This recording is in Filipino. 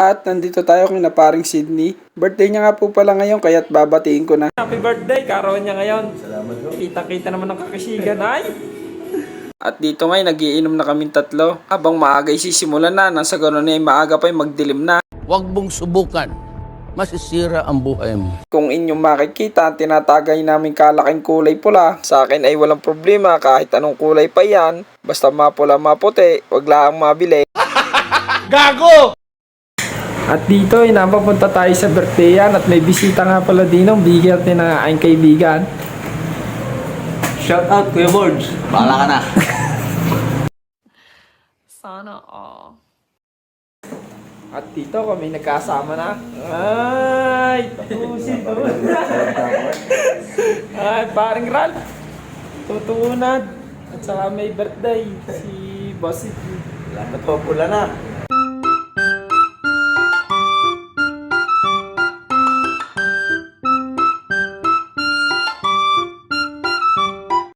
At nandito tayo kina paring Sydney. Birthday niya nga po pala ngayon kaya't babatiin ko na. Happy birthday! Karoon niya ngayon. Salamat po. Kita-kita naman ng kakasigan ay. At dito ngayon nagiinom na kaming tatlo. Habang maaga sisimulan na, nasa gano'n ay maaga pa magdilim na. Huwag mong subukan. Masisira ang buhay mo. Kung inyong makikita, tinatagay namin kalaking kulay pula. Sa akin ay walang problema kahit anong kulay pa yan. Basta mapula maputi, wag lang mabili. Gago! At dito ay napapunta tayo sa birthdayan at may bisita nga pala din ng bigyan na aking kaibigan. Shout out Kuya Borge. Bahala ka na. Sana all. At dito kami nagkasama na. Ay! Tapusin to. Ay, paring Ralph. Tutunad. At saka may birthday si Bossy. Salamat po, pula na.